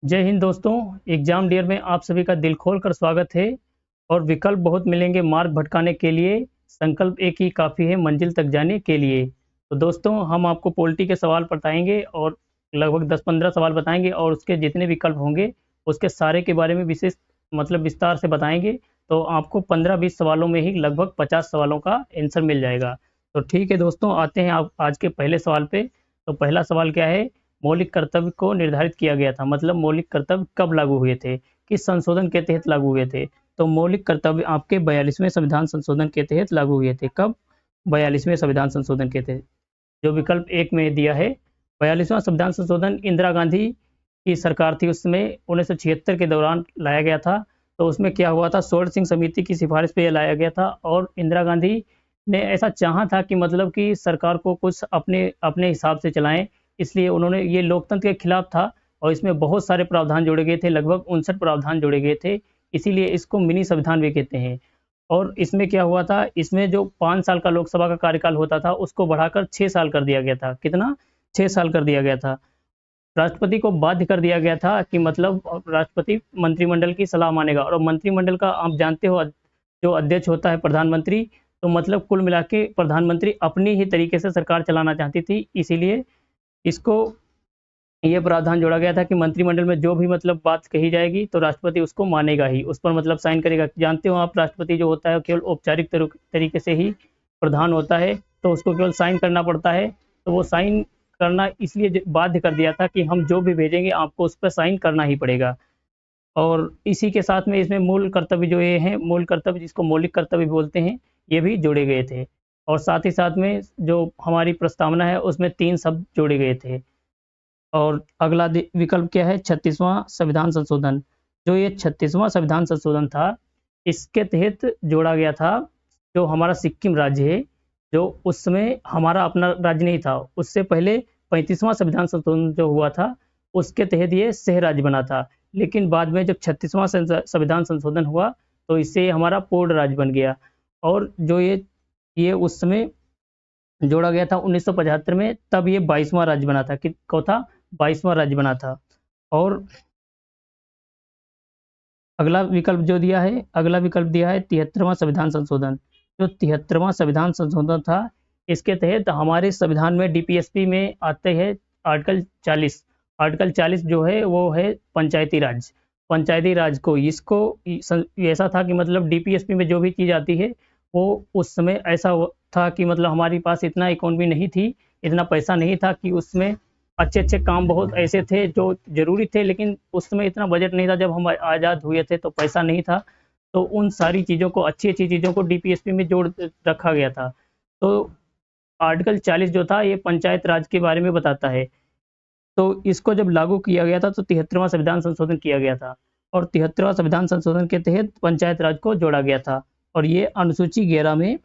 जय हिंद दोस्तों। Exam dear में आप सभी का दिल खोल कर स्वागत है। और विकल्प बहुत मिलेंगे मार्ग भटकाने के लिए, संकल्प एक ही काफ़ी है मंजिल तक जाने के लिए। तो दोस्तों हम आपको पॉलिटी के सवाल बताएंगे और लगभग 10-15 सवाल बताएंगे और उसके जितने विकल्प होंगे उसके सारे के बारे में विशेष विस्तार से बताएंगे। तो आपको 15-20 सवालों में ही लगभग 50 सवालों का आंसर मिल जाएगा। तो ठीक है दोस्तों, आते हैं आप आज के पहले सवाल पे। तो पहला सवाल क्या है? मौलिक कर्तव्य को निर्धारित किया गया था, मतलब मौलिक कर्तव्य कब लागू हुए थे, किस संशोधन के तहत लागू हुए थे? तो मौलिक कर्तव्य आपके 42वें संविधान संशोधन के तहत लागू हुए थे। कब? 42वें संविधान संशोधन के तहत। जो विकल्प एक में दिया है, 42वां संविधान संशोधन इंदिरा गांधी की सरकार थी, उसमें 1976 के दौरान लाया गया था। तो उसमें क्या हुआ था, सोल्ट सिंह समिति की सिफारिश पे लाया गया था और इंदिरा गांधी ने ऐसा चाहा था कि कि सरकार को कुछ अपने अपने हिसाब से चलाएं, इसलिए उन्होंने ये लोकतंत्र के खिलाफ था और इसमें बहुत सारे प्रावधान जोड़े गए थे, लगभग 59 प्रावधान जोड़े गए थे। इसीलिए इसको मिनी संविधान भी कहते हैं। और इसमें क्या हुआ था, इसमें जो 5 साल का लोकसभा का कार्यकाल होता था उसको बढ़ाकर 6 साल कर दिया गया था। कितना? 6 साल कर दिया गया था। राष्ट्रपति को बाध्य कर दिया गया था कि राष्ट्रपति मंत्रिमंडल की सलाह मानेगा, और मंत्रिमंडल का आप जानते हो जो अध्यक्ष होता है प्रधानमंत्री। तो कुल मिला के प्रधानमंत्री अपनी ही तरीके से सरकार चलाना चाहती थी, इसीलिए इसको ये प्रावधान जोड़ा गया था कि मंत्रिमंडल में जो भी बात कही जाएगी तो राष्ट्रपति उसको मानेगा ही, उस पर साइन करेगा। जानते हो आप, राष्ट्रपति जो होता है केवल औपचारिक तरीके से ही प्रधान होता है, तो उसको केवल साइन करना पड़ता है। तो वो साइन करना इसलिए बाध्य कर दिया था कि हम जो भी भेजेंगे आपको उस पर साइन करना ही पड़ेगा। और इसी के साथ में इसमें मूल कर्तव्य जो ये हैं, मूल कर्तव्य जिसको मौलिक कर्तव्य बोलते हैं, ये भी जोड़े गए थे। और साथ ही साथ में जो हमारी प्रस्तावना है उसमें 3 शब्द जोड़े गए थे। और अगला विकल्प क्या है? 36वां संविधान संशोधन। जो ये 36वां संविधान संशोधन था, इसके तहत जोड़ा गया था जो हमारा सिक्किम राज्य है, जो उस समय हमारा अपना राज्य नहीं था, उससे पहले 35वां संविधान संशोधन जो हुआ था उसके तहत ये सह राज्य बना था। लेकिन बाद में जब 36वां संविधान संशोधन हुआ तो इससे हमारा पूर्ण राज्य बन गया। और जो ये उस समय जोड़ा गया था 1975 में, तब ये 22वां राज्य बना था। कौन था? 22वां राज्य बना था। और अगला विकल्प जो दिया है, अगला विकल्प दिया है 73वां संविधान संशोधन। जो 73वां संविधान संशोधन था, इसके तहत हमारे संविधान में डीपीएसपी में आते हैं आर्टिकल 40। आर्टिकल 40 जो है वो है पंचायती राज। पंचायती राज को इसको ऐसा था कि डीपीएसपी में जो भी चीज़ आती है वो उस समय ऐसा था कि हमारे पास इतना इकोनॉमी नहीं थी, इतना पैसा नहीं था कि उसमें अच्छे अच्छे काम बहुत ऐसे थे जो जरूरी थे, लेकिन उस समय इतना बजट नहीं था। जब हम आज़ाद हुए थे तो पैसा नहीं था, तो उन सारी चीज़ों को, अच्छी अच्छी चीज़ों को डीपीएसपी में जोड़ रखा गया था। तो आर्टिकल 40 जो था ये पंचायत राज के बारे में बताता है। तो इसको जब लागू किया गया था तो 73वां संविधान संशोधन किया गया था, और 73वां संविधान संशोधन के तहत पंचायत राज को जोड़ा गया था। और ये अनुसूची 11 में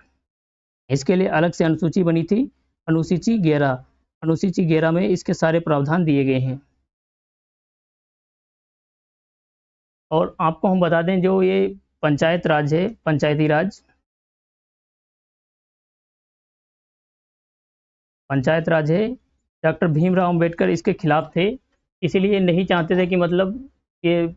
इसके लिए अलग से अनुसूची बनी थी, अनुसूची 11। अनुसूची 11 में इसके सारे प्रावधान दिए गए हैं। और आपको हम बता दें, जो ये पंचायत राज है, पंचायती राज, पंचायत राज है, डॉक्टर भीमराव अंबेडकर इसके खिलाफ थे। इसीलिए नहीं चाहते थे कि ये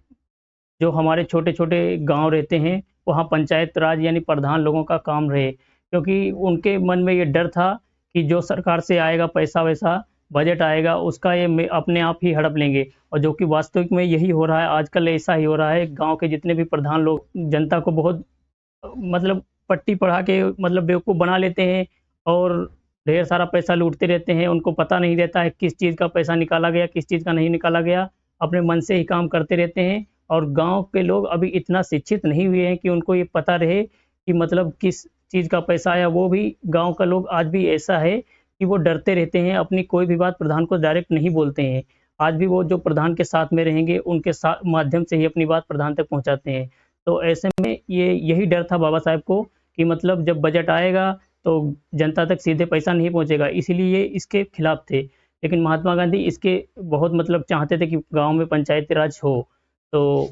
जो हमारे छोटे छोटे गांव रहते हैं वहाँ पंचायत राज यानी प्रधान लोगों का काम रहे, क्योंकि उनके मन में ये डर था कि जो सरकार से आएगा पैसा वैसा, बजट आएगा, उसका ये अपने आप ही हड़प लेंगे। और जो कि वास्तविक में यही हो रहा है, आजकल ऐसा ही हो रहा है। गांव के जितने भी प्रधान लोग जनता को बहुत पट्टी पढ़ा के बेवकूफ़ बना लेते हैं और ढेर सारा पैसा लूटते रहते हैं। उनको पता नहीं रहता है किस चीज़ का पैसा निकाला गया, किस चीज़ का नहीं निकाला गया, अपने मन से ही काम करते रहते हैं। और गांव के लोग अभी इतना शिक्षित नहीं हुए हैं कि उनको ये पता रहे कि किस चीज़ का पैसा आया। वो भी गांव का लोग आज भी ऐसा है कि वो डरते रहते हैं, अपनी कोई भी बात प्रधान को डायरेक्ट नहीं बोलते हैं। आज भी वो जो प्रधान के साथ में रहेंगे उनके साथ माध्यम से ही अपनी बात प्रधान तक पहुंचाते हैं। तो ऐसे में यही डर था बाबा साहब को कि जब बजट आएगा तो जनता तक सीधे पैसा नहीं पहुंचेगा, इसीलिए ये इसके खिलाफ थे। लेकिन महात्मा गांधी इसके बहुत चाहते थे कि गांव में पंचायती राज हो। तो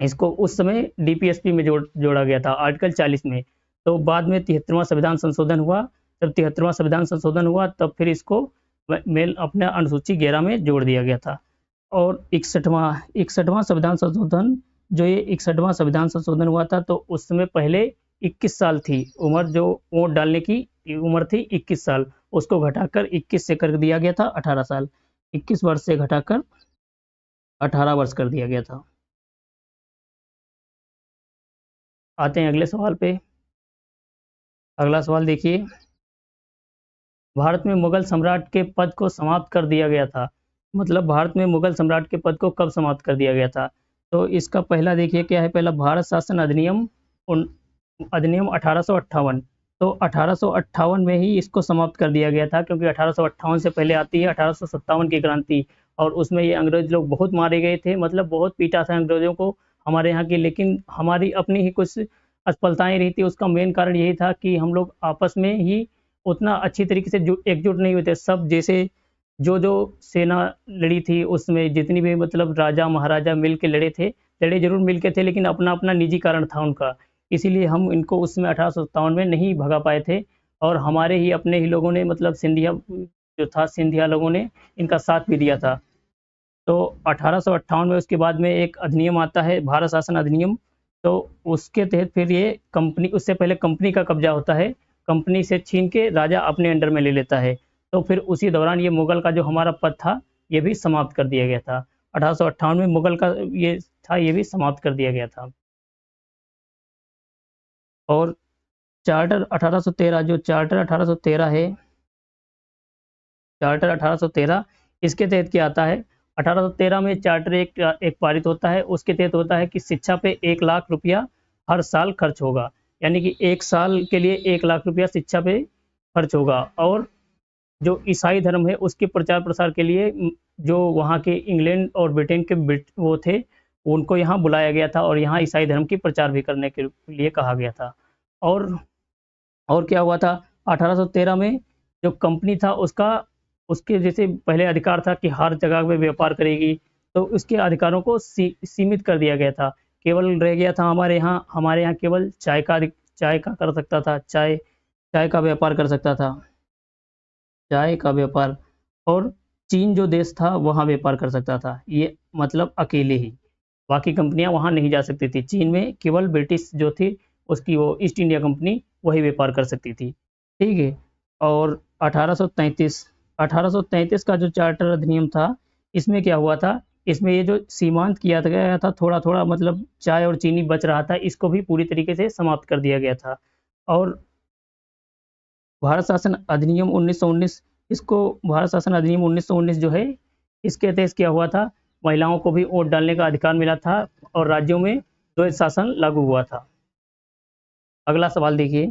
इसको उस समय डीपीएसपी में जोड़ा गया था आर्टिकल 40 में। तो बाद में 73वां संविधान संशोधन हुआ। जब 73वां संविधान संशोधन हुआ तब फिर इसको मेल अपने अनुसूची 11 में जोड़ दिया गया था। और 61वां संविधान संशोधन, जो ये 61वां संविधान संशोधन हुआ था, तो उस समय पहले 21 साल थी उम्र, जो वोट डालने की उम्र थी 21 साल, उसको घटाकर 21 से कर दिया गया था 18 साल। 21 वर्ष से घटाकर 18 वर्ष कर दिया गया था। आते हैं अगले सवाल पे। अगला सवाल देखिए, भारत में मुगल सम्राट के पद को समाप्त कर दिया गया था। मतलब भारत में मुगल सम्राट के पद को कब समाप्त कर दिया गया था? तो इसका पहला देखिए क्या है, पहला भारत शासन अधिनियम अधिनियम 1858। तो 1858 में ही इसको समाप्त कर दिया गया था, क्योंकि 1858 से पहले आती है 1857 की क्रांति, और उसमें ये अंग्रेज लोग बहुत मारे गए थे, मतलब बहुत पीटा था अंग्रेजों को हमारे यहाँ की। लेकिन हमारी अपनी ही कुछ असफलताएं रही थी। उसका मेन कारण यही था कि हम लोग आपस में ही उतना अच्छी तरीके से एकजुट नहीं हुए थे। सब जैसे जो जो सेना लड़ी थी उसमें जितनी भी मतलब राजा महाराजा मिल के लड़े थे, लड़े जरूर मिल के थे, लेकिन अपना अपना निजी कारण था उनका। इसीलिए हम इनको उसमें 1857 में नहीं भगा पाए थे, और हमारे ही अपने ही लोगों ने, मतलब सिंधिया जो था, सिंधिया लोगों ने इनका साथ भी दिया था। तो 1858 में उसके बाद में एक अधिनियम आता है, भारत शासन अधिनियम। तो उसके तहत फिर ये कंपनी, उससे पहले कंपनी का कब्जा होता है, कंपनी से छीन के राजा अपने अंडर में ले लेता है। तो फिर उसी दौरान ये मुगल का जो हमारा पद था ये भी समाप्त कर दिया गया था। 1858 में मुगल का ये था, ये भी समाप्त कर दिया गया था। और चार्टर 1813, जो चार्टर 1813 है, चार्टर 1813, इसके तहत क्या आता है? 1813 में चार्टर एक पारित होता है। उसके तहत होता है कि शिक्षा पे 1 लाख रुपया हर साल खर्च होगा, यानी कि 1 साल के लिए 1 लाख रुपया शिक्षा पे खर्च होगा। और जो ईसाई धर्म है उसके प्रचार प्रसार के लिए जो वहाँ के इंग्लैंड और ब्रिटेन के वो थे, उनको यहाँ बुलाया गया था, और यहाँ ईसाई धर्म की प्रचार भी करने के लिए कहा गया था। और और क्या हुआ था 1813 में? जो कंपनी था उसका, उसके जैसे पहले अधिकार था कि हर जगह में व्यापार करेगी, तो उसके अधिकारों को सीमित कर दिया गया था। केवल रह गया था हमारे यहाँ केवल चाय का कर सकता था, चाय का व्यापार कर सकता था, चाय का व्यापार। और चीन जो देश था वहाँ व्यापार कर सकता था, ये मतलब अकेले ही। बाकी कंपनियां वहाँ नहीं जा सकती थी। चीन में केवल ब्रिटिश जो थी, उसकी वो ईस्ट इंडिया कंपनी, वही व्यापार कर सकती थी। ठीक है। और 1833 का जो चार्टर अधिनियम था, इसमें क्या हुआ था? इसमें ये जो सीमांत किया गया था, थोड़ा थोड़ा मतलब चाय और चीनी बच रहा था, इसको भी पूरी तरीके से समाप्त कर दिया गया था। और भारत शासन अधिनियम 1919, इसको भारत शासन अधिनियम 1919 जो है, इसके तहत क्या हुआ था? महिलाओं को भी वोट डालने का अधिकार मिला था, और राज्यों में द्वैध शासन लागू हुआ था। अगला सवाल देखिए,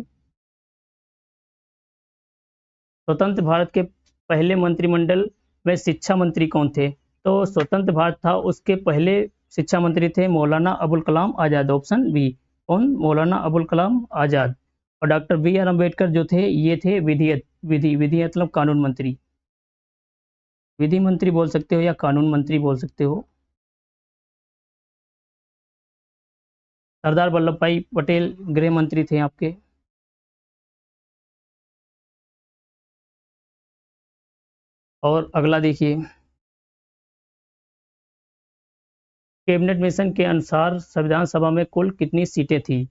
स्वतंत्र भारत के पहले मंत्रिमंडल में शिक्षा मंत्री कौन थे? तो स्वतंत्र भारत था, उसके पहले शिक्षा मंत्री थे मौलाना अबुल कलाम आज़ाद। Option B. कौन? मौलाना अबुल कलाम आज़ाद। और डॉक्टर बी आर अम्बेडकर जो थे, ये थे विधि मतलब कानून मंत्री। विधि मंत्री बोल सकते हो या कानून मंत्री बोल सकते हो। सरदार वल्लभ भाई पटेल गृह मंत्री थे आपके। और अगला देखिए, कैबिनेट मिशन के अनुसार संविधान सभा में कुल कितनी सीटें थी?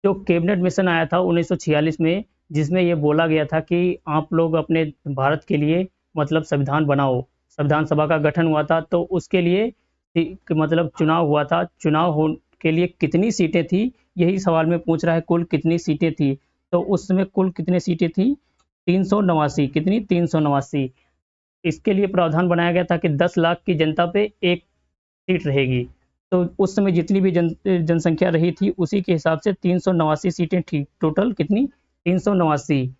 जो कैबिनेट मिशन आया था 1946 में, जिसमें ये बोला गया था कि आप लोग अपने भारत के लिए मतलब संविधान बनाओ। संविधान सभा का गठन हुआ था, तो उसके लिए मतलब चुनाव हुआ था। के लिए कितनी सीटें थी, यही सवाल में पूछ रहा है, कुल कितनी सीटें थी? तो उस समय कुल कितनी सीटें थी? 389। कितनी? 389। इसके लिए प्रावधान बनाया गया था कि 10 लाख की जनता पे एक सीट रहेगी। तो उस समय जितनी भी जनसंख्या रही थी, उसी के हिसाब से 389 सीटें थी। टोटल कितनी? 389।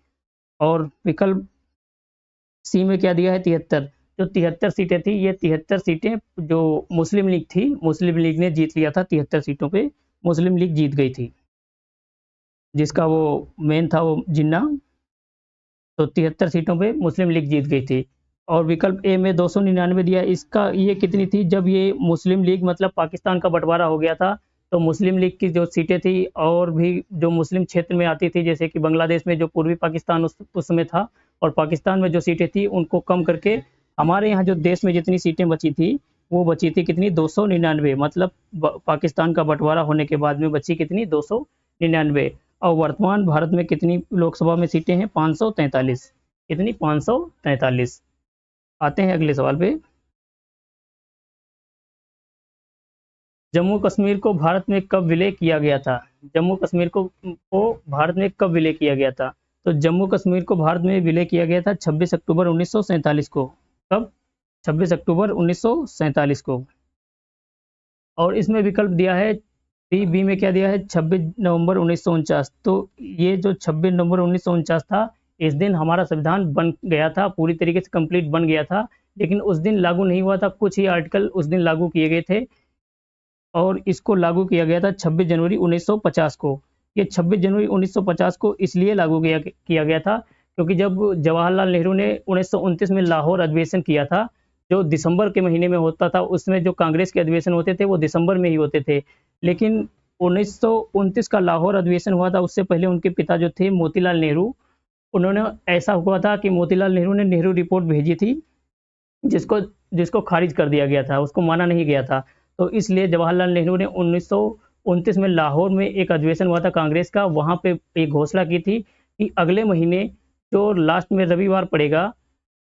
और विकल्प सी में क्या दिया है? 73। जो 73 सीटें थी, ये 73 सीटें जो मुस्लिम लीग थी, मुस्लिम लीग ने जीत लिया था। 73 सीटों पे मुस्लिम लीग जीत गई थी, जिसका वो मेन था वो जिन्ना। तो 73 सीटों पे मुस्लिम लीग जीत गई थी। और विकल्प ए में 299 दिया। इसका ये कितनी थी? जब ये मुस्लिम लीग मतलब पाकिस्तान का बंटवारा हो गया था, तो मुस्लिम लीग की जो सीटें थी और भी जो मुस्लिम क्षेत्र में आती थी, जैसे कि बांग्लादेश में जो पूर्वी पाकिस्तान उस समय था, और पाकिस्तान में जो सीटें थी उनको कम करके हमारे यहाँ जो देश में जितनी सीटें बची थी वो बची थी कितनी, 299, मतलब पाकिस्तान का बंटवारा होने के बाद में बची कितनी, 299। और वर्तमान भारत में कितनी लोकसभा में सीटें हैं, 543। कितनी, 543। आते हैं अगले सवाल पे। जम्मू कश्मीर को भारत में कब विलय किया गया था? जम्मू कश्मीर को भारत में कब विलय किया गया था? तो जम्मू कश्मीर को भारत में विलय किया गया था 26 अक्टूबर 1947 को। कब? 26 अक्टूबर 1947 को। और इसमें विकल्प दिया है, बी में क्या दिया है, 26 नवंबर 1949। तो ये जो 26 नवंबर 1949 था, इस दिन हमारा संविधान बन गया था, पूरी तरीके से कंप्लीट बन गया था। लेकिन उस दिन लागू नहीं हुआ था, कुछ ही आर्टिकल उस दिन लागू किए गए थे। और इसको लागू किया गया था 26 जनवरी 1950 को। ये 26 जनवरी 1950 को इसलिए लागू किया गया था क्योंकि जब जवाहरलाल नेहरू ने 1929 में लाहौर अधिवेशन किया था, जो दिसंबर के महीने में होता था, उसमें जो कांग्रेस के अधिवेशन होते थे वो दिसंबर में ही होते थे। लेकिन 1929 का लाहौर अधिवेशन हुआ था, उससे पहले उनके पिता जो थे मोतीलाल नेहरू, उन्होंने, ऐसा हुआ था कि मोतीलाल नेहरू ने नेहरू रिपोर्ट भेजी थी, जिसको जिसको खारिज कर दिया गया था, उसको माना नहीं गया था। तो इसलिए जवाहरलाल नेहरू ने 1929 में लाहौर में एक अधिवेशन हुआ था कांग्रेस का, वहाँ पे एक घोषणा की थी कि अगले महीने जो लास्ट में रविवार पड़ेगा,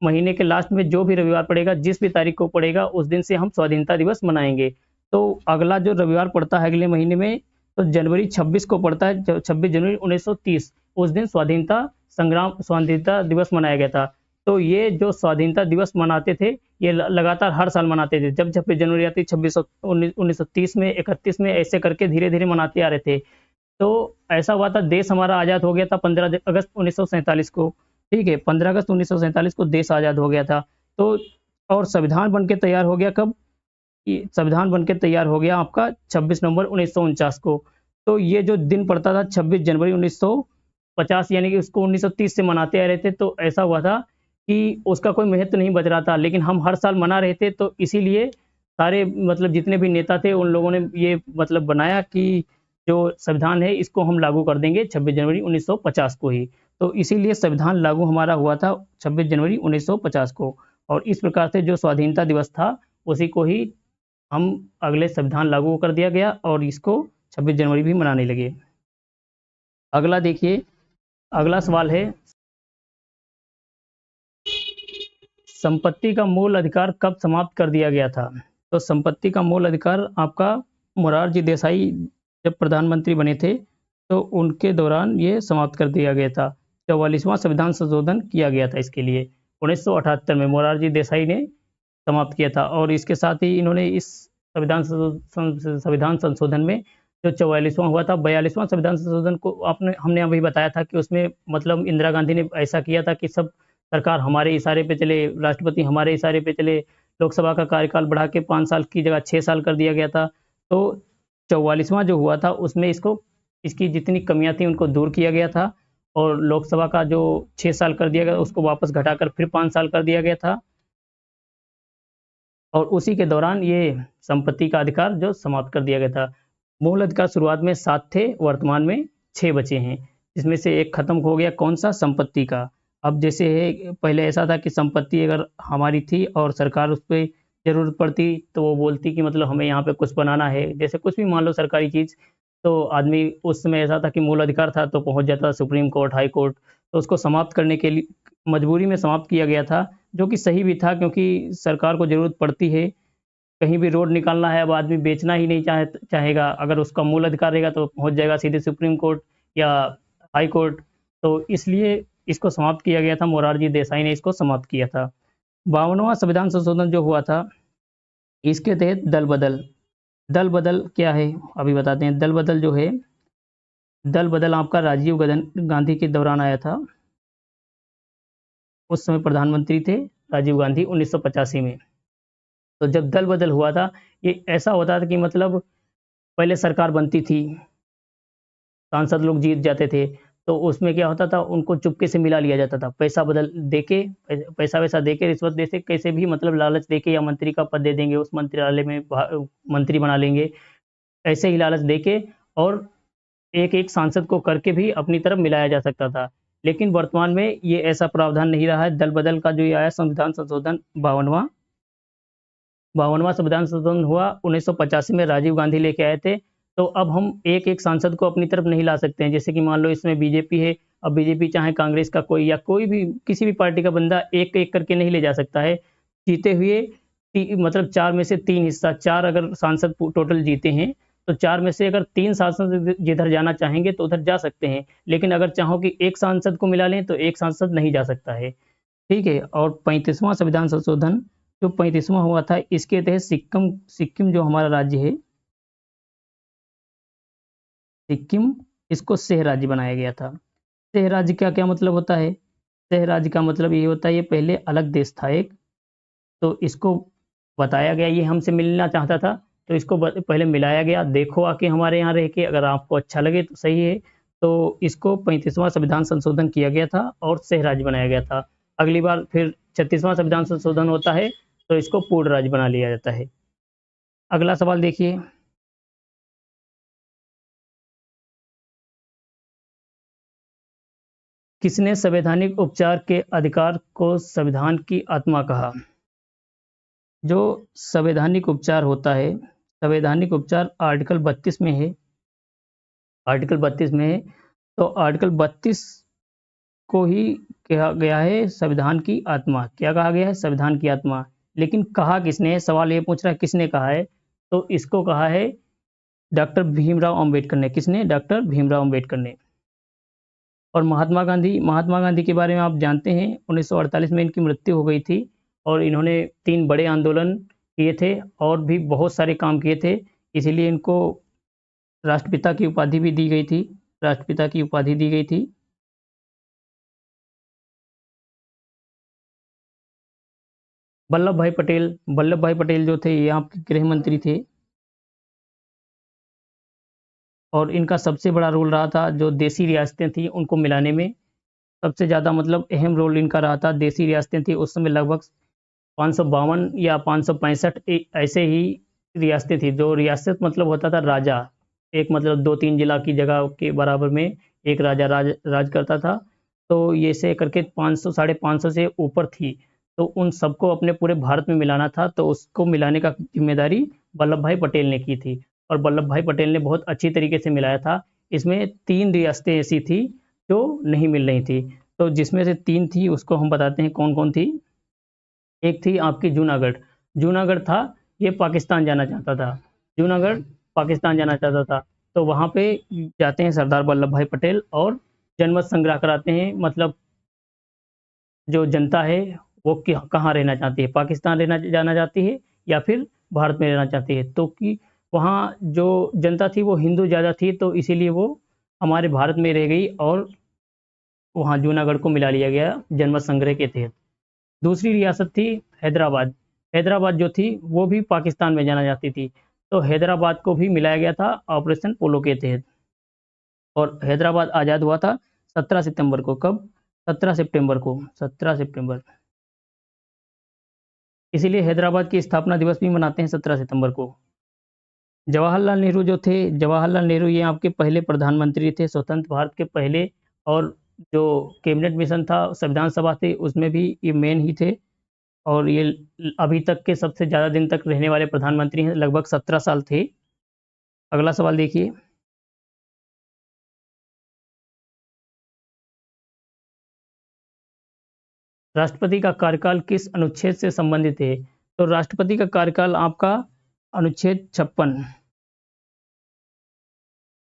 महीने के लास्ट में जो भी रविवार पड़ेगा, जिस भी तारीख को पड़ेगा, उस दिन से हम स्वाधीनता दिवस मनाएंगे। तो अगला जो रविवार पड़ता है अगले महीने में, तो जनवरी 26 को पड़ता है, 26 जनवरी 1930, उस दिन स्वाधीनता दिवस मनाया गया था। तो ये जो स्वाधीनता दिवस मनाते थे, ये लगातार हर साल मनाते थे। जब 26 जनवरी आती, 1930 में, 31 में, ऐसे करके धीरे धीरे मनाते आ रहे थे। तो ऐसा हुआ था, देश हमारा आज़ाद हो गया था 15 अगस्त 1947 को। ठीक है, 15 अगस्त 1947 को देश आज़ाद हो गया था। तो और संविधान बन के तैयार हो गया कब? संविधान बन के तैयार हो गया आपका 26 नवंबर 1949 को। तो ये जो दिन पड़ता था 26 जनवरी 1950, यानी कि उसको 1930 से मनाते आ रहे थे। तो ऐसा हुआ था कि उसका कोई महत्व नहीं बच रहा था, लेकिन हम हर साल मना रहे थे, तो इसीलिए सारे, मतलब जितने भी नेता थे, उन लोगों ने ये मतलब बनाया कि जो संविधान है इसको हम लागू कर देंगे 26 जनवरी 1950 को ही। तो इसीलिए संविधान लागू हमारा हुआ था 26 जनवरी 1950 को। और इस प्रकार से जो स्वाधीनता दिवस था, उसी को ही हम अगले संविधान लागू कर दिया गया और इसको 26 जनवरी भी मनाने लगे। अगला देखिए, अगला सवाल है, संपत्ति का मूल अधिकार कब समाप्त कर दिया गया था? तो संपत्ति का मूल अधिकार आपका मोरारजी देसाई जब प्रधानमंत्री बने थे, तो उनके दौरान ये समाप्त कर दिया गया था। 44वां संविधान संशोधन किया गया था इसके लिए, 1978 में मोरारजी देसाई ने समाप्त किया था। और इसके साथ ही इन्होंने इस संविधान संशोधन में जो 44वां हुआ था, 42वां संविधान संशोधन को हमने अभी बताया था कि उसमें मतलब इंदिरा गांधी ने ऐसा किया था कि सब सरकार हमारे इशारे पे चले, राष्ट्रपति हमारे इशारे पे चले, लोकसभा का कार्यकाल बढ़ा के 5 साल की जगह 6 साल कर दिया गया था। तो 44वां जो हुआ था उसमें इसकी जितनी कमियां थी उनको दूर किया गया था, और लोकसभा का जो 6 साल कर दिया गया उसको वापस घटाकर फिर 5 साल कर दिया गया था। और उसी के दौरान ये संपत्ति का अधिकार जो समाप्त कर दिया गया था। मूल अधिकार शुरुआत में 7 थे, वर्तमान में 6 बचे हैं। इसमें से एक खत्म हो गया, कौन सा? संपत्ति का। अब जैसे है, पहले ऐसा था कि संपत्ति अगर हमारी थी और सरकार उस पर जरूरत पड़ती तो वो बोलती कि मतलब हमें यहाँ पे कुछ बनाना है, जैसे कुछ भी मान लो सरकारी चीज़, तो आदमी उस समय ऐसा था कि मूल अधिकार था तो पहुंच जाता सुप्रीम कोर्ट, हाई कोर्ट। तो उसको समाप्त करने के लिए मजबूरी में समाप्त किया गया था, जो कि सही भी था क्योंकि सरकार को ज़रूरत पड़ती है। कहीं भी रोड निकालना है, अब आदमी बेचना ही नहीं चाहेगा, अगर उसका मूल अधिकार रहेगा तो पहुंच जाएगा सीधे सुप्रीम कोर्ट या हाई कोर्ट। तो इसलिए इसको समाप्त किया गया था, मोरारजी देसाई ने इसको समाप्त किया था। 52वां संविधान संशोधन जो हुआ था, इसके तहत दल बदल क्या है अभी बताते हैं। दल बदल जो है, दल बदल आपका राजीव गांधी के दौरान आया था। उस समय प्रधानमंत्री थे राजीव गांधी 1985 में। तो जब दल बदल हुआ था, ये ऐसा होता था कि मतलब पहले सरकार बनती थी, सांसद लोग जीत जाते थे, तो उसमें क्या होता था, उनको चुपके से मिला लिया जाता था, पैसा बदल देके, पैसा वैसा देके, रिश्वत देके, कैसे भी मतलब लालच देके, या मंत्री का पद दे देंगे, उस मंत्रालय में मंत्री बना लेंगे, ऐसे ही लालच देके, और एक एक सांसद को करके भी अपनी तरफ मिलाया जा सकता था। लेकिन वर्तमान में ये ऐसा प्रावधान नहीं रहा है। दल बदल का जो ये आया संविधान संशोधन 52वां, 52वां संविधान संशोधन हुआ 1985 में, राजीव गांधी लेके आए थे। तो अब हम एक एक सांसद को अपनी तरफ नहीं ला सकते हैं। जैसे कि मान लो इसमें बीजेपी है, अब बीजेपी चाहे कांग्रेस का कोई या कोई भी किसी भी पार्टी का बंदा एक एक करके नहीं ले जा सकता है। जीते हुए मतलब 4 में से 3 हिस्सा, 4 अगर सांसद टोटल जीते हैं तो 4 में से अगर 3 सांसद जिधर जाना चाहेंगे तो उधर जा सकते हैं। लेकिन अगर चाहो कि एक सांसद को मिला लें तो एक सांसद नहीं जा सकता है। ठीक है। और 35वां संविधान संशोधन जो 35वां हुआ था, इसके तहत सिक्किम सिक्किम जो हमारा राज्य है, सिक्किम, इसको सह राज्य बनाया गया था। सह राज्य का क्या मतलब होता है? सह राज्य का मतलब ये होता है, ये पहले अलग देश था एक, तो इसको बताया गया ये हमसे मिलना चाहता था, तो इसको पहले मिलाया गया। देखो आके हमारे यहाँ रह के, अगर आपको अच्छा लगे तो सही है। तो इसको 35वां संविधान संशोधन किया गया था और सह राज्य बनाया गया था। अगली बार फिर 36वां संविधान संशोधन होता है तो इसको पूर्ण राज्य बना लिया जाता है। अगला सवाल देखिए, किसने संवैधानिक उपचार के अधिकार को संविधान की आत्मा कहा? जो संवैधानिक उपचार होता है, संवैधानिक उपचार आर्टिकल 32 में है, आर्टिकल 32 में है। तो आर्टिकल 32 को ही कहा गया है संविधान की आत्मा। क्या कहा गया है? संविधान की आत्मा। लेकिन कहा किसने है? सवाल ये पूछ रहा है किसने कहा है, तो इसको कहा है डॉक्टर भीमराव अंबेडकर ने। किसने? डॉक्टर भीमराव अंबेडकर ने। और महात्मा गांधी के बारे में आप जानते हैं, 1948 में इनकी मृत्यु हो गई थी और इन्होंने 3 बड़े आंदोलन किए थे और भी बहुत सारे काम किए थे। इसीलिए इनको राष्ट्रपिता की उपाधि भी दी गई थी, राष्ट्रपिता की उपाधि दी गई थी। वल्लभ भाई पटेल जो थे, ये आपके गृह मंत्री थे और इनका सबसे बड़ा रोल रहा था जो देसी रियासतें थी उनको मिलाने में। सबसे ज़्यादा मतलब अहम रोल इनका रहा था। देसी रियासतें थी उस समय लगभग 552 या 565 ऐसे ही रियासतें थी। जो रियासत मतलब होता था राजा, एक मतलब 2-3 जिला की जगह के बराबर में एक राजा राज करता था। तो ये से करके 500 साढ़े 500 से ऊपर थी। तो उन सबको अपने पूरे भारत में मिलाना था, तो उसको मिलाने का जिम्मेदारी वल्लभ भाई पटेल ने की थी और वल्लभ भाई पटेल ने बहुत अच्छी तरीके से मिलाया था। इसमें 3 रियासतें ऐसी थी जो नहीं मिल रही थी, तो जिसमें से 3 थी उसको हम बताते हैं कौन कौन थी। एक थी आपकी जूनागढ़। जूनागढ़ था, ये पाकिस्तान जाना चाहता था। जूनागढ़ पाकिस्तान जाना चाहता था। तो वहाँ पे जाते हैं सरदार वल्लभ भाई पटेल और जनमत संग्रह कराते हैं। मतलब जो जनता है वो कहाँ रहना चाहती है, पाकिस्तान रहना जाना चाहती है या फिर भारत में रहना चाहती है। तो कि वहाँ जो जनता थी वो हिंदू ज़्यादा थी, तो इसीलिए वो हमारे भारत में रह गई और वहाँ जूनागढ़ को मिला लिया गया जनमत संग्रह के तहत। दूसरी रियासत थी हैदराबाद। हैदराबाद जो थी वो भी पाकिस्तान में जाना चाहती थी, तो हैदराबाद को भी मिलाया गया था ऑपरेशन पोलो के तहत। और हैदराबाद आज़ाद हुआ था 17 सितंबर को। कब? 17 सितंबर को, 17 सितंबर। इसीलिए हैदराबाद की स्थापना दिवस भी मनाते हैं 17 सितंबर को। जवाहरलाल नेहरू जो थे, जवाहरलाल नेहरू ये आपके पहले प्रधानमंत्री थे, स्वतंत्र भारत के पहले। और जो कैबिनेट मिशन था, संविधान सभा थी, उसमें भी ये मेन ही थे। और ये अभी तक के सबसे ज़्यादा दिन तक रहने वाले प्रधानमंत्री हैं, लगभग 17 साल थे। अगला सवाल देखिए, राष्ट्रपति का कार्यकाल किस अनुच्छेद से संबंधित है? तो राष्ट्रपति का कार्यकाल आपका अनुच्छेद 56,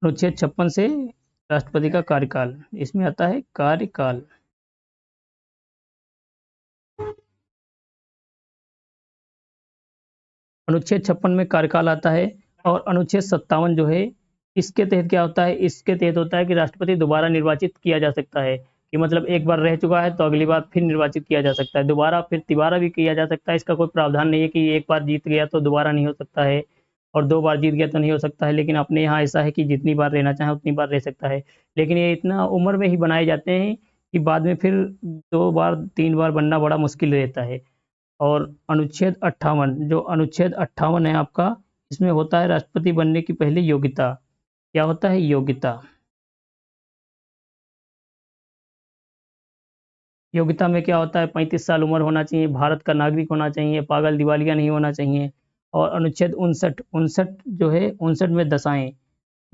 अनुच्छेद 56 से राष्ट्रपति का कार्यकाल इसमें आता है। कार्यकाल अनुच्छेद 56 में कार्यकाल आता है। और अनुच्छेद 57 जो है, इसके तहत क्या होता है? इसके तहत होता है कि राष्ट्रपति दोबारा निर्वाचित किया जा सकता है। कि मतलब एक बार रह चुका है तो अगली बार फिर निर्वाचित किया जा सकता है, दोबारा फिर तिबारा भी किया जा सकता है। इसका कोई प्रावधान नहीं है कि एक बार जीत गया तो दोबारा नहीं हो सकता है और 2 बार जीत गया तो नहीं हो सकता है। लेकिन अपने यहाँ ऐसा है कि जितनी बार रहना चाहे उतनी बार रह सकता है। लेकिन ये इतना उम्र में ही बनाए जाते हैं कि बाद में फिर 2 बार 3 बार बनना बड़ा मुश्किल रहता है। और अनुच्छेद 58, जो अनुच्छेद 58 है आपका, इसमें होता है राष्ट्रपति बनने की पहली योग्यता। क्या होता है? योग्यता। योग्यता में क्या होता है, 35 साल उम्र होना चाहिए, भारत का नागरिक होना चाहिए, पागल दिवालिया नहीं होना चाहिए। और अनुच्छेद 59 59 जो है 59 में दशाएं,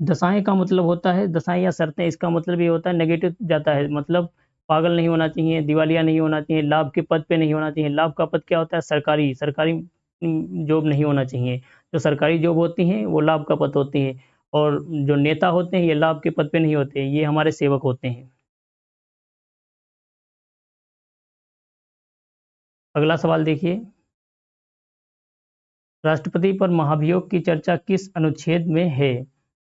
दशाएं का मतलब होता है, दशाएं या शर्तें, इसका मतलब ये होता है नेगेटिव जाता है, मतलब पागल नहीं होना चाहिए, दिवालिया नहीं होना चाहिए, लाभ के पद पे नहीं होना चाहिए। लाभ का पद क्या होता है, सरकारी सरकारी जॉब नहीं होना चाहिए। जो सरकारी जॉब होती हैं वो लाभ का पद होती हैं, और जो नेता होते हैं ये लाभ के पद पे नहीं होते, ये हमारे सेवक होते हैं। अगला सवाल देखिए, राष्ट्रपति पर महाभियोग की चर्चा किस अनुच्छेद में है?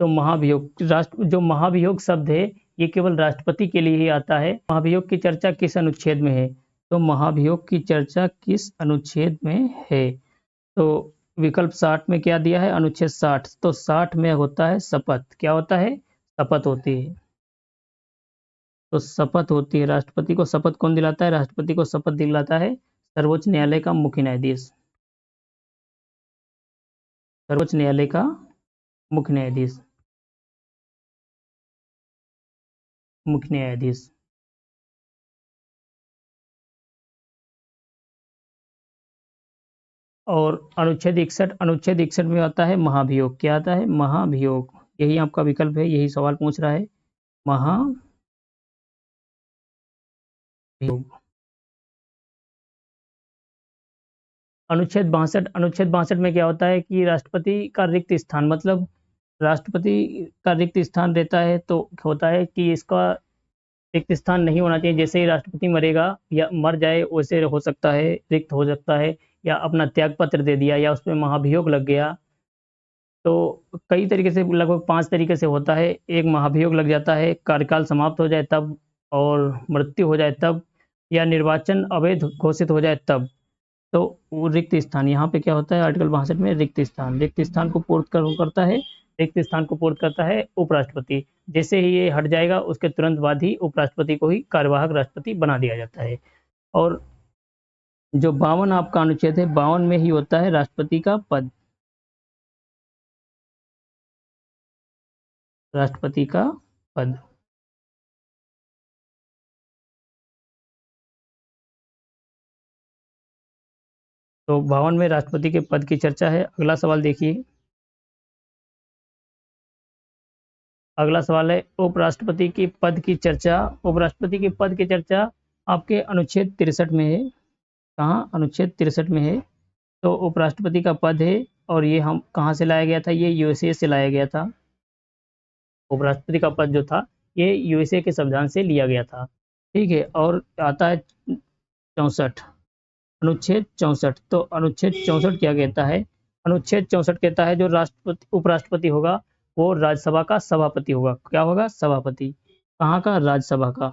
तो महाभियोग, राष्ट्र जो महाभियोग शब्द है ये केवल राष्ट्रपति के लिए ही आता है। महाभियोग की चर्चा किस अनुच्छेद में है? तो महाभियोग की चर्चा किस अनुच्छेद में है? तो विकल्प 60 में क्या दिया है, अनुच्छेद 60। तो 60 में होता है शपथ। क्या होता है, शपथ होती है। तो शपथ होती है, राष्ट्रपति को शपथ कौन दिलाता है, राष्ट्रपति को शपथ दिलाता है सर्वोच्च न्यायालय का मुख्य न्यायाधीश। सर्वोच्च न्यायालय का मुख्य न्यायाधीश, मुख्य न्यायाधीश। और अनुच्छेद 61 में आता है महाभियोग। क्या आता है, महाभियोग। यही आपका विकल्प है, यही सवाल पूछ रहा है, महाभियोग। अनुच्छेद 62 में क्या होता है कि राष्ट्रपति का रिक्त स्थान, मतलब राष्ट्रपति का रिक्त स्थान रहता है, तो होता है कि इसका रिक्त स्थान नहीं होना चाहिए। जैसे ही राष्ट्रपति मरेगा या मर जाए वैसे हो सकता है, रिक्त हो सकता है, या अपना त्याग पत्र दे दिया, या उसमें महाभियोग लग गया। तो कई तरीके से, लगभग 5 तरीके से होता है। एक महाभियोग लग जाता है, कार्यकाल समाप्त हो जाए तब, और मृत्यु हो जाए तब, या निर्वाचन अवैध घोषित हो जाए तब। तो वो रिक्त स्थान, यहाँ पे क्या होता है, आर्टिकल 62 में रिक्त स्थान को करता है, रिक्त स्थान को पूर्त करता है उपराष्ट्रपति। जैसे ही ये हट जाएगा उसके तुरंत बाद ही उपराष्ट्रपति को ही कार्यवाहक राष्ट्रपति बना दिया जाता है। और जो 52 आपका अनुच्छेद है, 52 में ही होता है राष्ट्रपति का पद, राष्ट्रपति का पद। तो 52 में राष्ट्रपति के पद की चर्चा है। अगला सवाल देखिए, अगला सवाल है उपराष्ट्रपति के पद की चर्चा। उपराष्ट्रपति के पद की चर्चा आपके अनुच्छेद 63 में है। कहाँ, अनुच्छेद 63 में है। तो उपराष्ट्रपति का पद है, और ये हम कहाँ से लाया गया था, ये यूएसए से लाया गया था। उपराष्ट्रपति का पद जो था ये यूएसए के संविधान से लिया गया था। ठीक है, और आता है 64, अनुच्छेद 64। तो अनुच्छेद 64 क्या कहता है, अनुच्छेद 64 कहता है जो राष्ट्रपति उपराष्ट्रपति होगा वो राज्यसभा का सभापति होगा। क्या होगा, सभापति। कहाँ का, राज्यसभा का,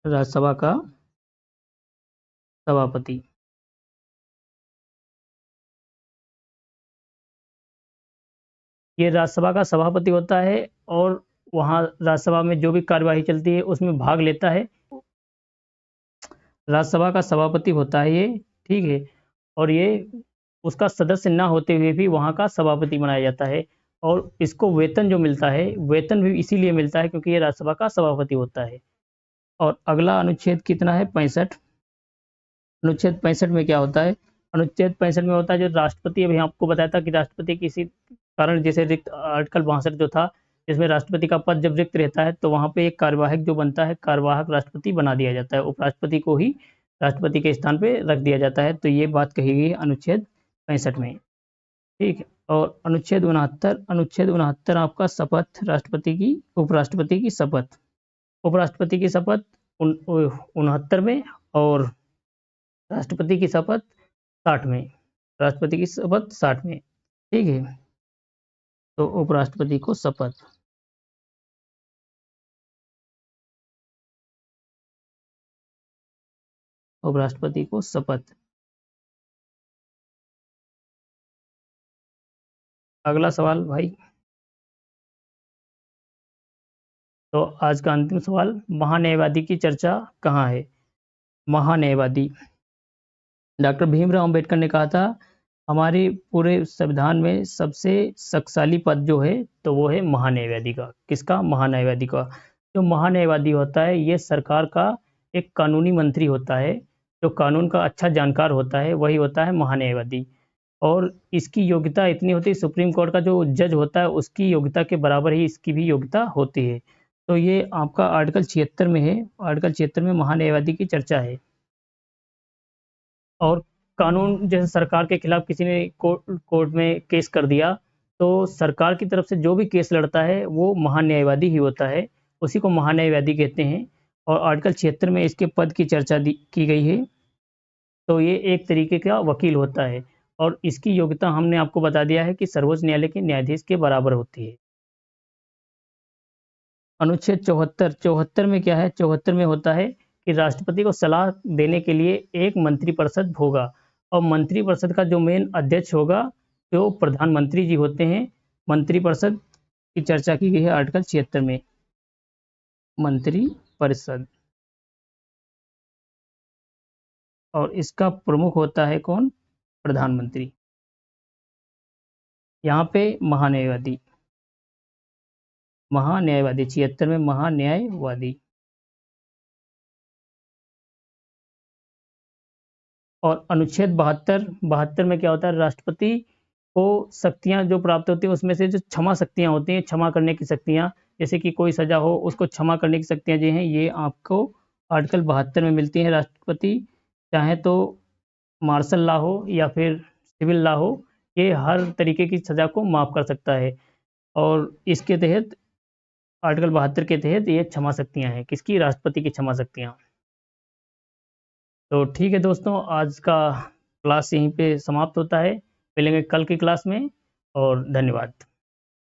राज्यसभा का सभापति। ये राज्यसभा का सभापति होता है, और वहाँ राज्यसभा में जो भी कार्यवाही चलती है उसमें भाग लेता है, राज्यसभा का सभापति होता है ये। ठीक है, और ये उसका सदस्य ना होते हुए भी वहाँ का सभापति बनाया जाता है। और इसको वेतन जो मिलता है, वेतन भी इसीलिए मिलता है क्योंकि ये राज्यसभा का सभापति होता है। और अगला अनुच्छेद कितना है, 65। अनुच्छेद 65 में क्या होता है, अनुच्छेद 65 में होता है जो राष्ट्रपति, अभी आपको बताया था कि राष्ट्रपति किसी कारण, जैसे रिक्त, आर्टिकल 62 जो था जिसमें राष्ट्रपति का पद जब रिक्त रहता है तो वहाँ पे एक कार्यवाहक जो बनता है, कार्यवाहक राष्ट्रपति बना दिया जाता है, उपराष्ट्रपति को ही राष्ट्रपति के स्थान पे रख दिया जाता है। तो ये बात कही गई है अनुच्छेद 65 में। ठीक है, और अनुच्छेद 69 आपका शपथ, राष्ट्रपति की, उपराष्ट्रपति की शपथ, उपराष्ट्रपति की शपथ 69 में, और राष्ट्रपति की शपथ 60 में, राष्ट्रपति की शपथ 60 में। ठीक है, तो उपराष्ट्रपति को शपथ, उपराष्ट्रपति को शपथ। अगला सवाल भाई, तो आज का अंतिम सवाल, महान्यायवादी की चर्चा कहाँ है? महान्यायवादी, डॉक्टर भीमराव अंबेडकर ने कहा था हमारे पूरे संविधान में सबसे शक्तिशाली पद जो है तो वो है महान्यायवादी का। किसका, महान्यायवादी का। जो महान्यायवादी होता है ये सरकार का एक कानूनी मंत्री होता है, जो कानून का अच्छा जानकार होता है, वही होता है महान्यायवादी। और इसकी योग्यता इतनी होती है, सुप्रीम कोर्ट का जो जज होता है उसकी योग्यता के बराबर ही इसकी भी योग्यता होती है। तो ये आपका आर्टिकल 76 में है। आर्टिकल 76 में महान्यायवादी की चर्चा है। और कानून जैसे सरकार के खिलाफ किसी ने कोर्ट में केस कर दिया, तो सरकार की तरफ से जो भी केस लड़ता है वो महान्यायवादी ही होता है, उसी को महान्यायवादी कहते हैं। और आर्टिकल 76 में इसके पद की चर्चा की गई है। तो ये एक तरीके का वकील होता है और इसकी योग्यता हमने आपको बता दिया है कि सर्वोच्च न्यायालय के न्यायाधीश के बराबर होती है। अनुच्छेद 74 में क्या है? 74 में होता है कि राष्ट्रपति को सलाह देने के लिए एक मंत्रिपरिषद होगा और मंत्रिपरिषद का जो मेन अध्यक्ष होगा जो प्रधानमंत्री जी होते हैं। मंत्रिपरिषद की चर्चा की गई है आर्टिकल 76 में। मंत्रिपरिषद, और इसका प्रमुख होता है कौन? प्रधानमंत्री। यहाँ पे महान्यायवादी, 76 में महान्यायवादी। और अनुच्छेद 72 में क्या होता है? राष्ट्रपति को शक्तियां जो प्राप्त होती है उसमें से जो क्षमा शक्तियां होती हैं, क्षमा करने की शक्तियां, जैसे कि कोई सजा हो उसको क्षमा करने की शक्तियां जो हैं ये आपको आर्टिकल 72 में मिलती हैं। राष्ट्रपति चाहे तो मार्शल लॉ हो या फिर सिविल लॉ हो, ये हर तरीके की सजा को माफ कर सकता है। और इसके तहत आर्टिकल 72 के तहत ये क्षमा शक्तियां हैं, किसकी? राष्ट्रपति की क्षमा शक्तियां। तो ठीक है दोस्तों, आज का क्लास यहीं पे समाप्त होता है। मिलेंगे कल की क्लास में और धन्यवाद।